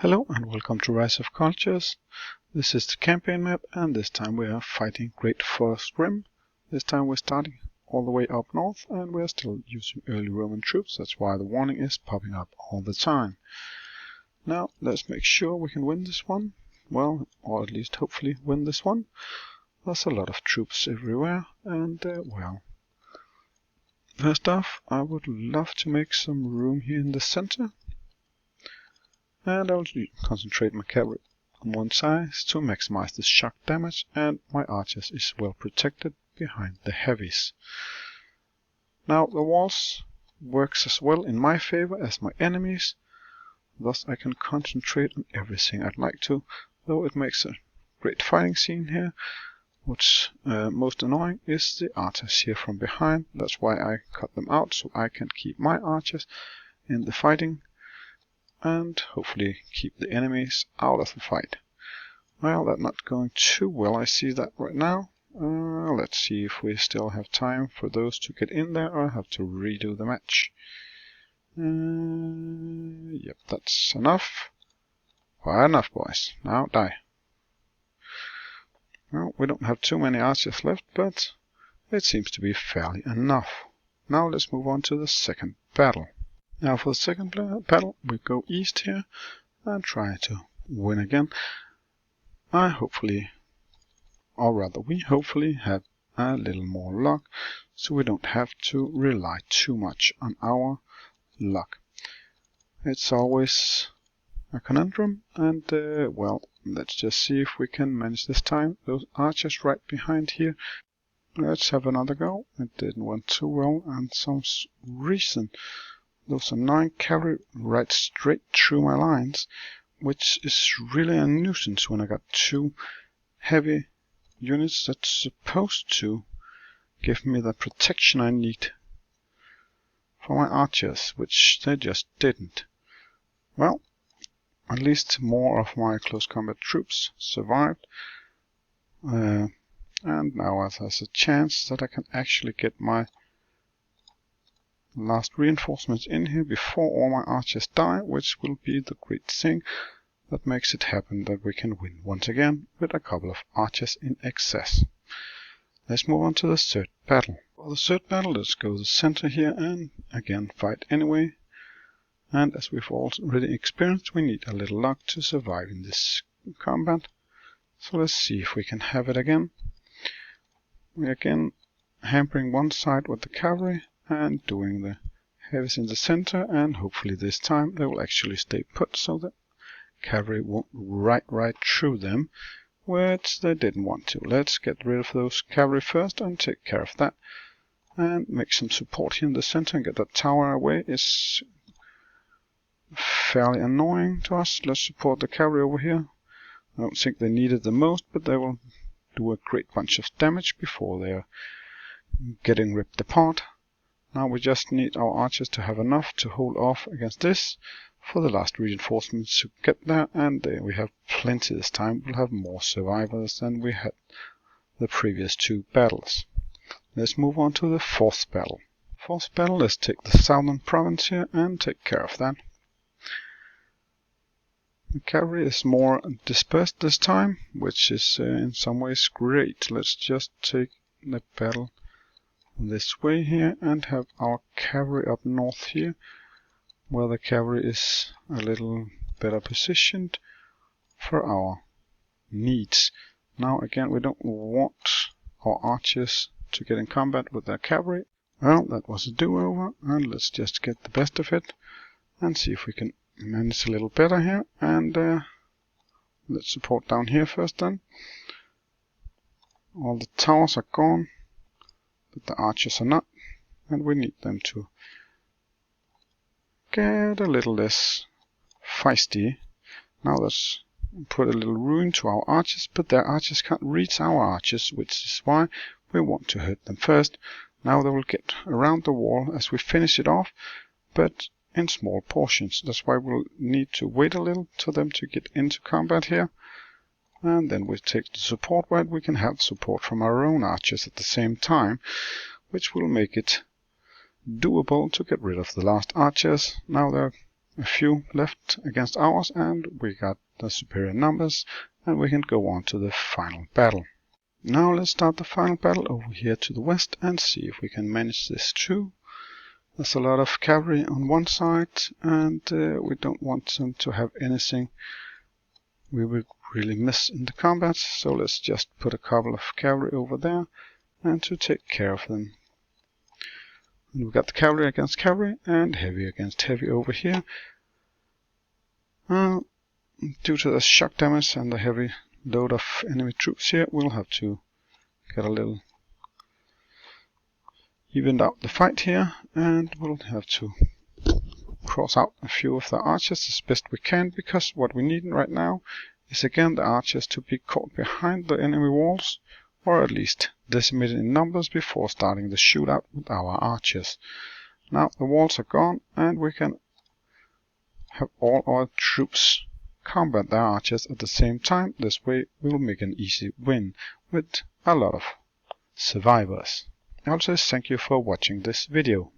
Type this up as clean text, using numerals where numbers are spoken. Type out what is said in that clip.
Hello and welcome to Rise of Cultures. This is the campaign map, and this time we are fighting Great Forest Rim. This time we're starting all the way up north and we're still using early Roman troops. That's why the warning is popping up all the time. Now let's make sure we can win this one. Well, or at least hopefully win this one. There's a lot of troops everywhere and well. First off, I would love to make some room here in the center. And I'll concentrate my cavalry on one side to maximize the shock damage, and my archers is well protected behind the heavies. Now the walls works as well in my favor as my enemies, thus I can concentrate on everything I'd like to, though it makes a great fighting scene here. What's most annoying is the archers here from behind. That's why I cut them out, so I can keep my archers in the fighting and hopefully keep the enemies out of the fight. Well, that's not going too well, I see that right now. Let's see if we still have time for those to get in there, or I have to redo the match. Yep, that's enough. Well, enough, boys. Now die. Well, we don't have too many archers left, but it seems to be fairly enough. Now let's move on to the second battle. Now for the second battle, we go east here and try to win again. We hopefully have a little more luck, so we don't have to rely too much on our luck. It's always a conundrum, and well, let's just see if we can manage this time. Those archers right behind here. Let's have another go. It didn't went too well, and some reason those are 9 cavalry right straight through my lines, which is really a nuisance when I got 2 heavy units that's supposed to give me the protection I need for my archers, which they just didn't. Well, at least more of my close combat troops survived, and now there's a chance that I can actually get my last reinforcements in here before all my archers die, which will be the great thing that makes it happen that we can win once again with a couple of archers in excess. Let's move on to the third battle. For the third battle, let's go to the center here and again fight anyway. And as we've already experienced, we need a little luck to survive in this combat. So let's see if we can have it again. We're again hampering one side with the cavalry and doing the heavies in the center, and hopefully this time they will actually stay put so that cavalry won't ride right through them, which they didn't want to. Let's get rid of those cavalry first and take care of that, and make some support here in the center and get that tower away. Is fairly annoying to us. Let's support the cavalry over here. I don't think they need it the most, but they will do a great bunch of damage before they are getting ripped apart. Now we just need our archers to have enough to hold off against this for the last reinforcements to get there, and we have plenty this time. We'll have more survivors than we had the previous 2 battles. Let's move on to the fourth battle. Fourth battle, let's take the southern province here and take care of that. The cavalry is more dispersed this time, which is in some ways great. Let's just take the battle this way here and have our cavalry up north here, where the cavalry is a little better positioned for our needs. Now again, we don't want our archers to get in combat with their cavalry. Well, that was a do-over, and let's just get the best of it and see if we can manage a little better here. And let's support down here first then. All the towers are gone, but the archers are not, and we need them to get a little less feisty. Now let's put a little ruin to our archers, but their archers can't reach our archers, which is why we want to hurt them first. Now they will get around the wall as we finish it off, but in small portions. That's why we'll need to wait a little for them to get into combat here. And then we take the support where we can have support from our own archers at the same time, which will make it doable to get rid of the last archers. Now they're a few left against ours, and we got the superior numbers, and we can go on to the final battle. Now let's start the final battle over here to the west and see if we can manage this too. There's a lot of cavalry on one side, and we don't want them to have anything we would really miss in the combat, so let's just put a couple of cavalry over there and to take care of them. And we got the cavalry against cavalry and heavy against heavy over here. Due to the shock damage and the heavy load of enemy troops here, we'll have to get a little evened out the fight here, and we'll have to cross out a few of the archers as best we can, because what we need right now is again the archers to be caught behind the enemy walls, or at least decimated in numbers before starting the shootout with our archers. Now the walls are gone, and we can have all our troops combat their archers at the same time. This way we'll make an easy win with a lot of survivors. Also, thank you for watching this video.